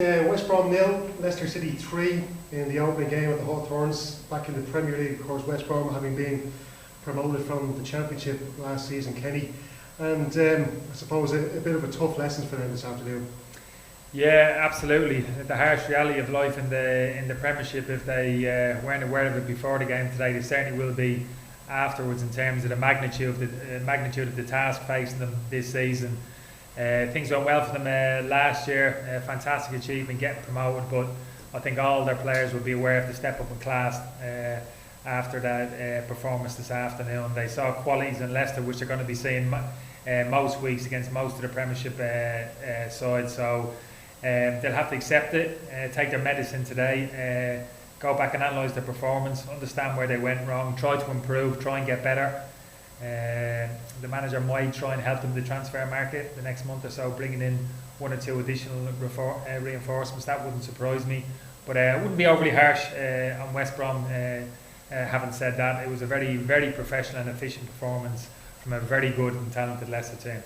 West Brom 0, Leicester City 3 in the opening game at the Hawthorns. Back in the Premier League, of course, West Brom having been promoted from the Championship last season, Kenny. And I suppose a bit of a tough lesson for them this afternoon. Yeah, absolutely. The harsh reality of life in the Premiership, if they weren't aware of it before the game today, they certainly will be afterwards in terms of the magnitude of the task facing them this season. Things went well for them last year, fantastic achievement getting promoted, but I think all their players will be aware of the step up in class after that performance this afternoon. They saw qualities in Leicester which they're going to be seeing most weeks against most of the Premiership sides, so they'll have to accept it, take their medicine today, go back and analyse their performance, understand where they went wrong, try to improve, try and get better. The manager might try and help them in the transfer market the next month or so, bringing in one or two additional reinforcements. That wouldn't surprise me, but it wouldn't be overly harsh on West Brom. Having said that, it was a very, very professional and efficient performance from a very good and talented Leicester team.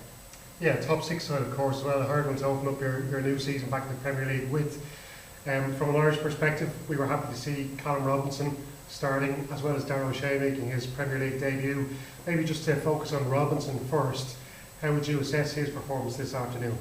Yeah, top six side, of course. Well, a hard one to open up your new season back in the Premier League with. From an Irish perspective, we were happy to see Callum Robinson starting, as well as Dara making his Premier League debut. Maybe just to focus on Robinson first, how would you assess his performance this afternoon?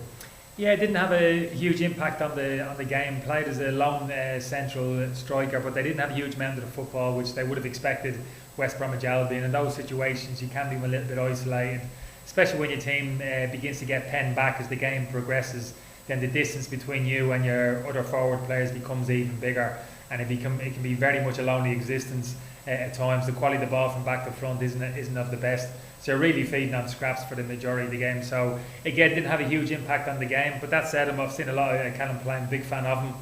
Yeah, it didn't have a huge impact on the game. Played as a lone central striker, but they didn't have a huge amount of the football, which they would have expected West Bromwich Albion. In those situations, you can be a little bit isolated, especially when your team begins to get penned back as the game progresses. Then the distance between you and your other forward players becomes even bigger, and it can be very much a lonely existence at times. The quality of the ball from back to front isn't of the best, so you're really feeding on scraps for the majority of the game. So again, didn't have a huge impact on the game, but that said, I've seen a lot of Callum playing, big fan of him.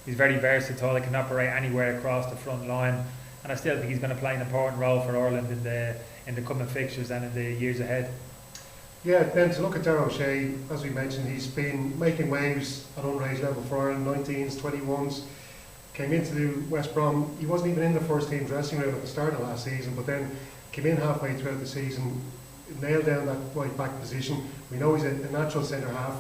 He's very versatile, he can operate anywhere across the front line, and I still think he's going to play an important role for Ireland in the coming fixtures and in the years ahead. Yeah, then to look at Dara, as we mentioned, he's been making waves at underage level for Ireland, 19s, 21s. Came into West Brom, he wasn't even in the first team dressing room at the start of last season, but then came in halfway throughout the season, nailed down that right back position. We know he's a natural centre half,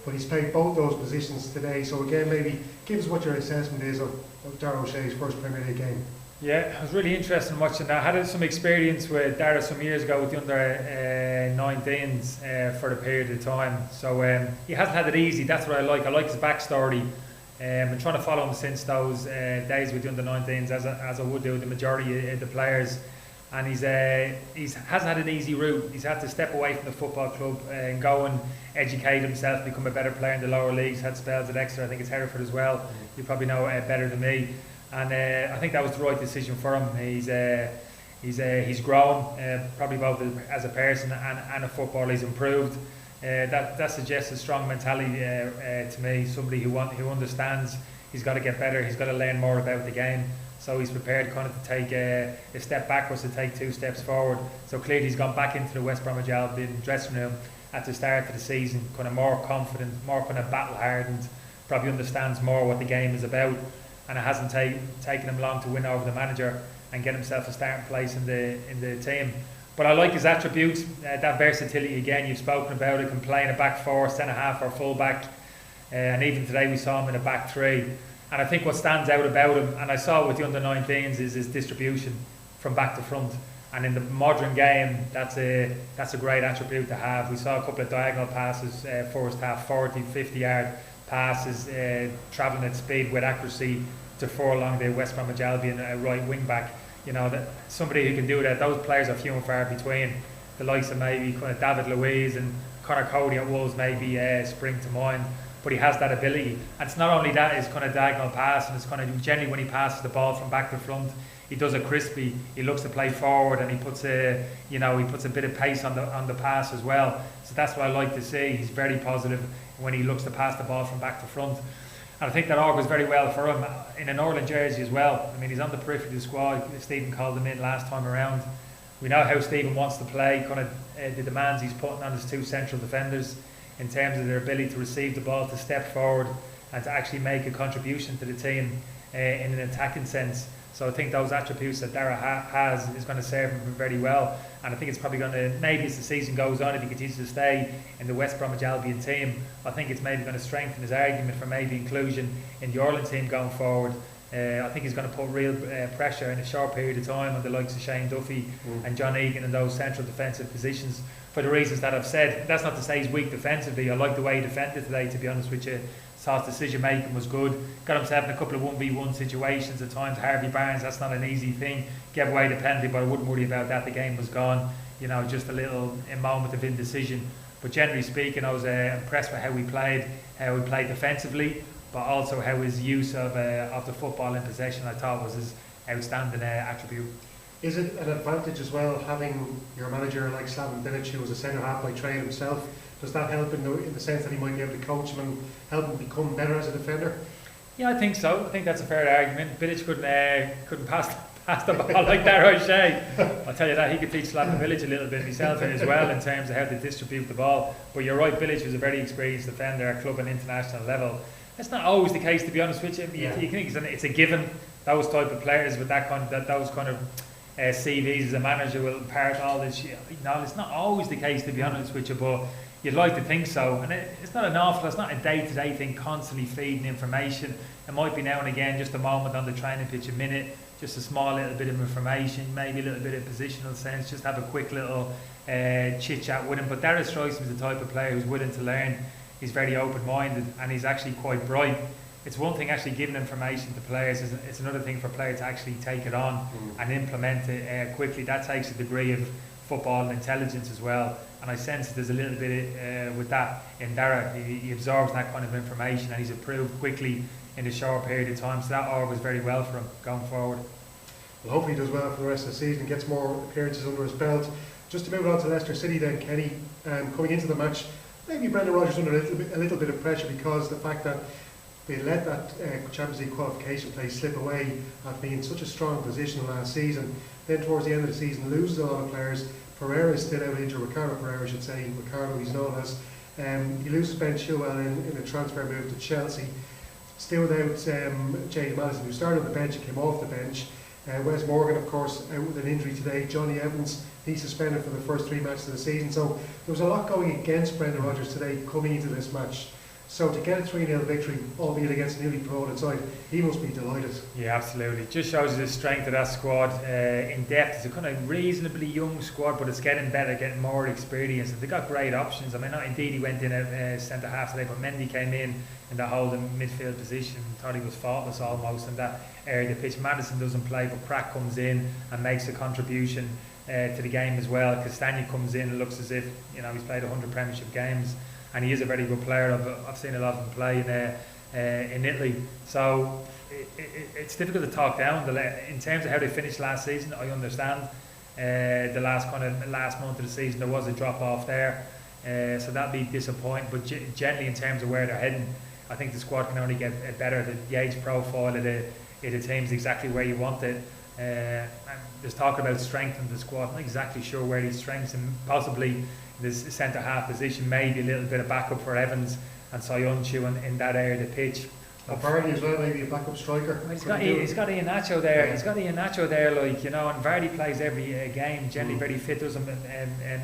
but he's played both those positions today. So again, maybe give us what your assessment is of Dara O'Shea's first Premier League game. Yeah, it was really interesting watching that. I had some experience with Dara some years ago with the under 19s for a period of time. So he hasn't had it easy. That's what I like. I like his backstory. Been trying to follow him since those days with the under 19s, as I would do with the majority of the players. And he hasn't had an easy route. He's had to step away from the football club and go and educate himself, become a better player in the lower leagues. Had spells at Exeter, I think it's Hereford as well. You probably know better than me. And I think that was the right decision for him. He's grown, probably both as a person and a footballer. He's improved. That suggests a strong mentality to me. Somebody who understands he's got to get better. He's got to learn more about the game. So he's prepared kind of to take a step backwards to take two steps forward. So clearly he's gone back into the West Bromwich Albion dressing room at the start of the season, kind of more confident, more kind of battle hardened. Probably understands more what the game is about. And it hasn't taken him long to win over the manager and get himself a starting place in the team. But I like his attributes, that versatility again, you've spoken about it, can play in a back four, centre half or full back. And even today we saw him in a back three. And I think what stands out about him, and I saw it with the under 19s, is his distribution from back to front. And in the modern game, that's a great attribute to have. We saw a couple of diagonal passes, first half, 40, 50 yard passes, travelling at speed with accuracy to furlong the West Bromwich Albion right wing back. You know, that somebody who can do that. Those players are few and far between. The likes of maybe kind of David Luiz and Conor Cody at Wolves maybe spring to mind. But he has that ability. And it's not only that, his kind of diagonal pass, and it's kind of generally when he passes the ball from back to front, he does it crispy. He looks to play forward, and he puts a bit of pace on the pass as well. So that's what I like to see. He's very positive when he looks to pass the ball from back to front. And I think that augurs very well for him in an Ireland jersey as well. I mean, he's on the periphery of the squad. Stephen called him in last time around. We know how Stephen wants to play, kind of the demands he's putting on his two central defenders in terms of their ability to receive the ball, to step forward and to actually make a contribution to the team in an attacking sense. So I think those attributes that Dara has is going to serve him very well. And I think it's probably going to, maybe as the season goes on, if he continues to stay in the West Bromwich Albion team, I think it's maybe going to strengthen his argument for maybe inclusion in the Ireland team going forward. I think he's going to put real pressure in a short period of time on the likes of Shane Duffy and John Egan in those central defensive positions for the reasons that I've said. That's not to say he's weak defensively. I like the way he defended today, to be honest with you. Thought decision making was good. Got himself in a couple of 1v1 situations at times. Harvey Barnes, that's not an easy thing. Gave away the penalty, but I wouldn't worry about that. The game was gone. You know, just a moment of indecision. But generally speaking, I was impressed with how we played defensively, but also how his use of the football in possession, I thought, was his outstanding attribute. Is it an advantage as well having your manager like Slaven Bilic, who was a centre half by trade himself? Does that help in the sense that he might be able to coach him and help him become better as a defender? Yeah, I think so. I think that's a fair argument. Bilic couldn't pass the ball like Dara O'Shea. I'll tell you that, he could teach Slaven Bilic a little bit himself as well in terms of how to distribute the ball. But you're right, Bilic was a very experienced defender at club and international level. That's not always the case, to be honest with you. You think it's a given. Those type of players with those kind of CVs as a manager will impart all this. No, it's not always the case, to be honest with you, but you'd like to think so. And it's not it's not a day-to-day thing, constantly feeding information. It might be now and again just a moment on the training pitch, a minute, just a small little bit of information, maybe a little bit of positional sense, just have a quick little chit-chat with him. But Dara strikes me as the type of player who's willing to learn. He's very open-minded and he's actually quite bright. It's one thing actually giving information to players, it's another thing for players to actually take it on and implement it quickly. That takes a degree of football and intelligence as well, and I sense there's a little bit with that in Dara. He absorbs that kind of information and he's improved quickly in a short period of time, so that all was very well for him going forward. Well, hopefully he does well for the rest of the season, gets more appearances under his belt. Just to move on to Leicester City then, Kenny, coming into the match, maybe Brendan Rodgers under a little bit of pressure because the fact that they let that Champions League qualification place slip away after being in such a strong position last season. Then towards the end of the season loses a lot of players. Pereira is still out injured, Ricardo Pereira I should say, Ricardo he's known as. He loses Ben Chilwell in a transfer move to Chelsea. Still without Jay Madison, who started on the bench and came off the bench. Wes Morgan, of course, out with an injury today. Johnny Evans, he's suspended for the first 3 matches of the season. So there was a lot going against Brendan Rodgers today coming into this match. So to get a 3-0 victory, albeit against a newly promoted side, he must be delighted. Yeah, absolutely. Just shows you the strength of that squad. In depth, it's a kind of reasonably young squad, but it's getting better, getting more experience. And they've got great options. I mean, indeed he went in at centre half today, but Mendy came in the holding midfield position. Thought he was faultless almost in that area of the pitch. Madison doesn't play, but Crack comes in and makes a contribution to the game as well. Castagna comes in and looks as if he's played 100 Premiership games. And he is a very good player. I've seen a lot of him play in Italy. So it's difficult to talk down. In terms of how they finished last season, I understand. The last month of the season, there was a drop off there. So that'd be disappointing. But generally, in terms of where they're heading, I think the squad can only get better. The age profile of the team's exactly where you want it. And there's talk about strength in the squad. I'm not exactly sure where these strengths and possibly this centre half position, maybe a little bit of backup for Evans and Soyuncu in that area of the pitch. Vardy as well, maybe a backup striker. He's got Iheanacho there. Yeah. He's got Iheanacho there, and Vardy plays every game. Generally very fit, doesn't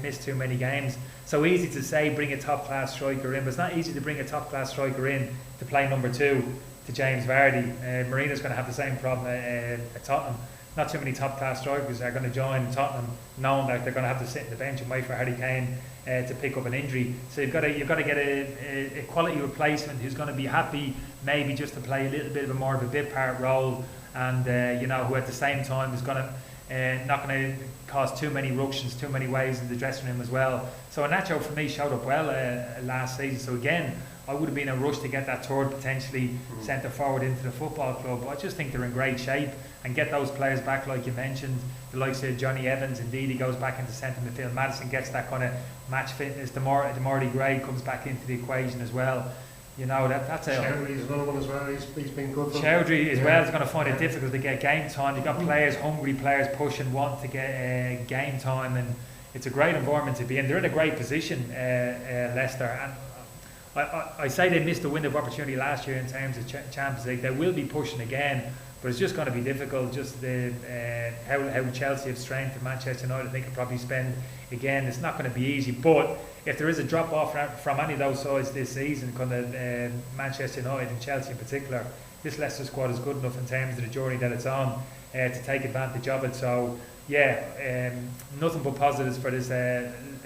miss too many games. So easy to say bring a top class striker in, but it's not easy to bring a top class striker in to play number 2 to James Vardy. Marina's going to have the same problem at Tottenham. Not too many top class strikers are going to join Tottenham knowing that they're going to have to sit in the bench and wait for Harry Kane to pick up an injury. So you've got to get a quality replacement who's going to be happy maybe just to play a little bit of more of a bit part role, and who at the same time is going to not going to cause too many ructions, too many waves in the dressing room as well. So Iheanacho for me showed up well last season. So again, I would have been in a rush to get that third potentially centre forward into the football club. I just think they're in great shape, and get those players back like you mentioned, the likes of Johnny Evans. Indeed, he goes back into centre midfield. Madison gets that kind of match fitness. Demorty Gray comes back into the equation as well. That's a Chowdhury's another one as well. He's been good. Chowdhury as well is going to find it difficult to get game time. You've got players, hungry players, pushing, wanting to get game time, and it's a great environment to be in. They're in a great position, Leicester, and I say they missed the window of opportunity last year in terms of Champions League. They will be pushing again, but it's just going to be difficult. Just how Chelsea have strength and Manchester United, I think, will probably spend again. It's not going to be easy, but if there is a drop off from any of those sides this season, kind of Manchester United and Chelsea in particular, this Leicester squad is good enough in terms of the journey that it's on to take advantage of it. So yeah, nothing but positives for this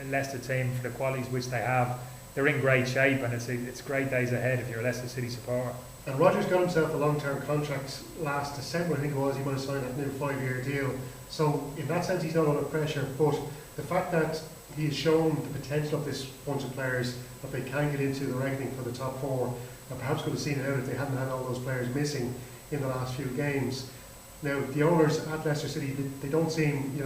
Leicester team, for the qualities which they have. They're in great shape, and it's great days ahead if you're a Leicester City supporter. And Rodgers got himself a long-term contract last December, I think it was. He might have signed that new 5-year deal. So in that sense, he's not under pressure. But the fact that he has shown the potential of this bunch of players, that they can get into the ranking for the top 4, and perhaps could have seen it out if they hadn't had all those players missing in the last few games. Now, the owners at Leicester City, they don't seem,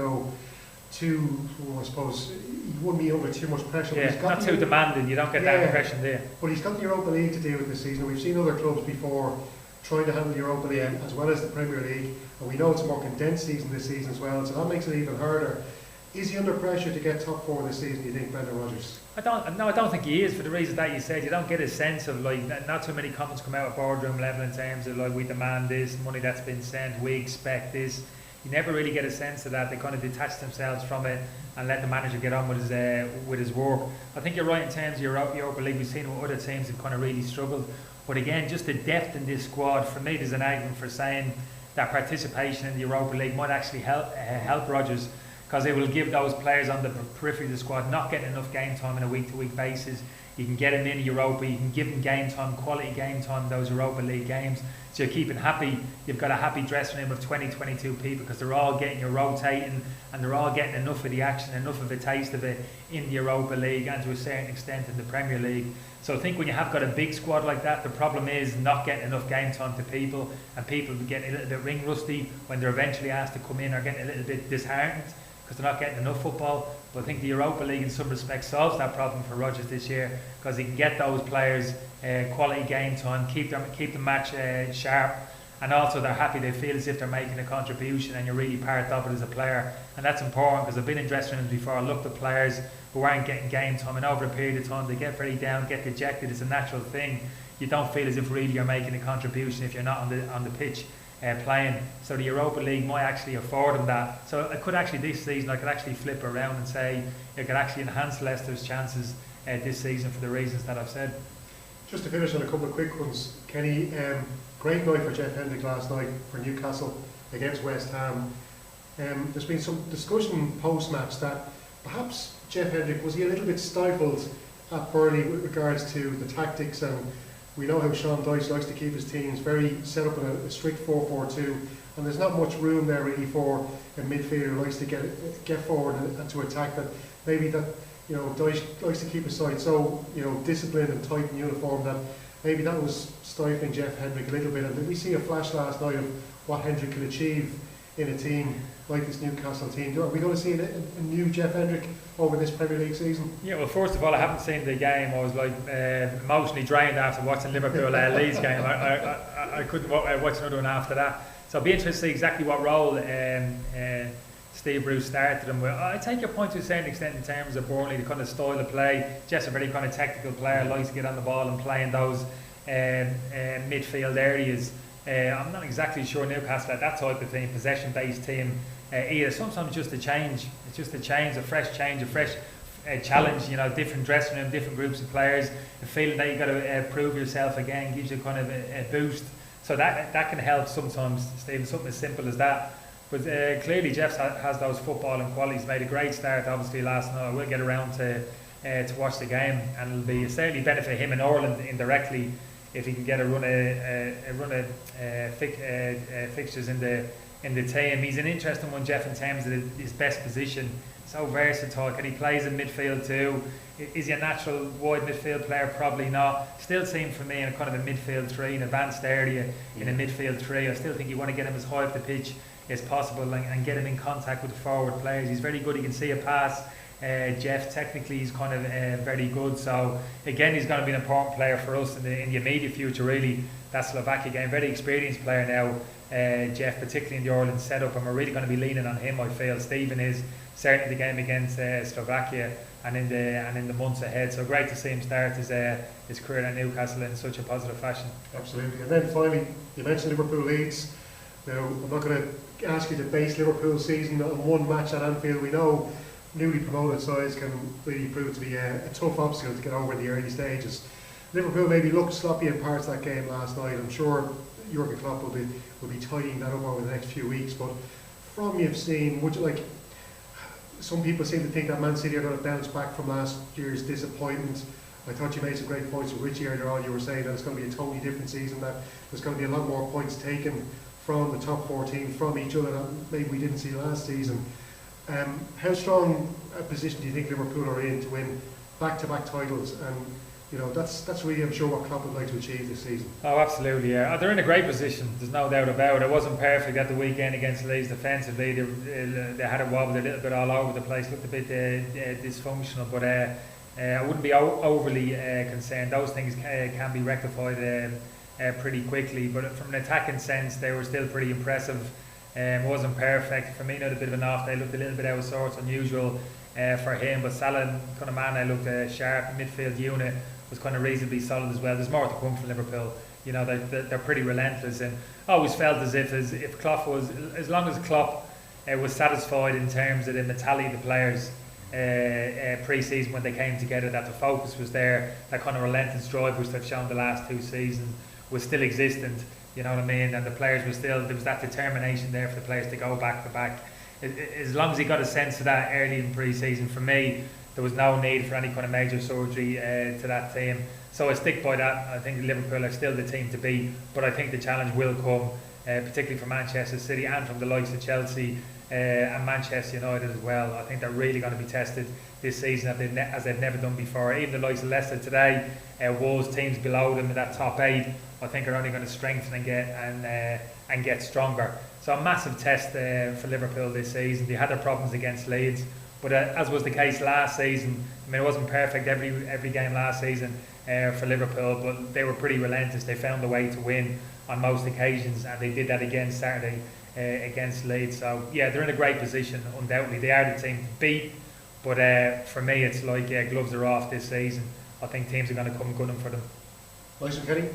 too, I suppose, he wouldn't be under too much pressure. Yeah, he's got not too demanding, you don't get that impression there. But he's got the Europa League to deal with this season. We've seen other clubs before trying to handle the Europa League as well as the Premier League, and we know it's a more condensed season this season as well, so that makes it even harder. Is he under pressure to get top 4 this season, do you think, Brendan Rodgers? I don't think he is, for the reasons that you said. You don't get a sense of, not too many comments come out at boardroom level in terms of, we demand this, money that's been sent, we expect this. You never really get a sense of that. They kind of detach themselves from it and let the manager get on with his work. I think you're right in terms of Europa League. We've seen what other teams have kind of really struggled. But again, just the depth in this squad, for me, there's an argument for saying that participation in the Europa League might actually help Rodgers, because it will give those players on the periphery of the squad not getting enough game time on a week-to-week basis. You can get them in Europa, you can give them game time, quality game time, those Europa League games. So you're keeping happy, you've got a happy dressing room of 20, 22 people, because they're all getting, you're rotating, and they're all getting enough of the action, enough of a taste of it in the Europa League and to a certain extent in the Premier League. So I think when you have got a big squad like that, the problem is not getting enough game time to people, and people getting a little bit ring rusty when they're eventually asked to come in, or getting a little bit disheartened because they're not getting enough football. But I think the Europa League in some respects solves that problem for Rodgers this year, because he can get those players quality game time, keep the match sharp, and also they're happy, they feel as if they're making a contribution and you're really part of it as a player. And that's important, because I've been in dressing rooms before, I looked at players who aren't getting game time, and over a period of time they get very down, get dejected. It's a natural thing. You don't feel as if really you're making a contribution if you're not on the pitch playing. So the Europa League might actually afford them that. So I could actually, this season, I could actually flip around and say it could actually enhance Leicester's chances this season for the reasons that I've said. Just to finish on a couple of quick ones, Kenny, great night for Jeff Hendrick last night for Newcastle against West Ham. There's been some discussion post-match that perhaps Jeff Hendrick, was he a little bit stifled at Burnley with regards to the tactics, and we know how Sean Dyche likes to keep his teams very set up in a strict 4-4-2, and there's not much room there really for a midfielder who likes to get forward and to attack. That maybe that Dyche likes to keep his side so disciplined and tight and uniform, that maybe that was stifling Jeff Hendrick a little bit. And did we see a flash last night of what Hendrick could achieve in a team like this Newcastle team? Are we going to see a new Jeff Hendrick over this Premier League season? Yeah, well, first of all, I haven't seen the game. I was emotionally drained after watching Liverpool Leeds game. I couldn't watch another one after that. So I'll be interested to see exactly what role Steve Bruce started him with. I take your point to a certain extent in terms of Burnley, the kind of style of play. Jeff's a very kind of technical player, likes to get on the ball and play in those midfield areas. I'm not exactly sure Newcastle at that type of team, possession-based team either. Sometimes just a change. It's just a change, a fresh challenge. Different dressing room, different groups of players. The feeling that you've got to prove yourself again gives you kind of a boost. So that can help sometimes, Stephen. Something as simple as that. But clearly Jeff has those footballing qualities. Made a great start obviously last night. We'll get around to watch the game, and it'll certainly benefit him in Ireland indirectly if he can get a run of fixtures in the team. He's an interesting one, Jeff, in terms of his best position. So versatile. Can he plays in midfield too? Is he a natural wide midfield player? Probably not. Still seems for me in a kind of a midfield three, an advanced area in a midfield three. I still think you want to get him as high up the pitch as possible and get him in contact with the forward players. He's very good. He can see a pass. Jeff, technically, he's kind of very good. So again, he's going to be an important player for us in the immediate future. Really, that Slovakia game, very experienced player now. Jeff, particularly in the Ireland setup, and we're really going to be leaning on him. I feel Stephen is certainly the game against Slovakia. and in the months ahead. So great to see him start his career at Newcastle in such a positive fashion. Absolutely. And then finally, you mentioned Liverpool Leeds. Now, I'm not going to ask you to base Liverpool's season on one match at Anfield. We know newly promoted sides can really prove to be a tough obstacle to get over in the early stages. Liverpool maybe looked sloppy in parts of that game last night. I'm sure Jurgen Klopp will be tidying that up over the next few weeks. But from you've seen, would you like? Some people seem to think that Man City are going to bounce back from last year's disappointment. I thought you made some great points with Richie earlier on. You were saying that it's going to be a totally different season, that there's going to be a lot more points taken from the top 4 teams, from each other, that maybe we didn't see last season. How strong a position do you think Liverpool are in to win back-to-back titles? And you know, that's really, I'm sure, what Klopp would like to achieve this season. Oh, absolutely, yeah. They're in a great position, there's no doubt about it. It wasn't perfect at the weekend against Leeds defensively. They had it wobbled a little bit all over the place, looked a bit dysfunctional, but I wouldn't be overly concerned. Those things can be rectified pretty quickly, but from an attacking sense, they were still pretty impressive. It wasn't perfect. Firmino had a bit of an off day, looked a little bit out of sorts, unusual for him, but Salah and Mane looked sharp. Midfield unit was kind of reasonably solid as well. There's more to come from Liverpool. You know, they're pretty relentless, and I always felt as if Klopp was, as long as Klopp was satisfied in terms of the mentality of the players pre-season when they came together, that the focus was there, that kind of relentless drive which they've shown the last 2 seasons was still existent. You know what I mean? And the players were still, there was that determination there for the players to go back to back. As long as he got a sense of that early in pre-season, for me, there was no need for any kind of major surgery to that team. So I stick by that. I think Liverpool are still the team to beat, but I think the challenge will come, particularly for Manchester City and from the likes of Chelsea and Manchester United as well. I think they're really going to be tested this season as they've never done before. Even the likes of Leicester today, Wolves, teams below them in that top 8, I think are only going to strengthen and get stronger. So a massive test for Liverpool this season. They had their problems against Leeds, but as was the case last season, I mean, it wasn't perfect every game last season for Liverpool, but they were pretty relentless. They found a way to win on most occasions, and they did that again Saturday against Leeds. So yeah, they're in a great position, undoubtedly. They are the team to beat, but for me, it's like gloves are off this season. I think teams are going to come gunning for them. Nice and Kenny.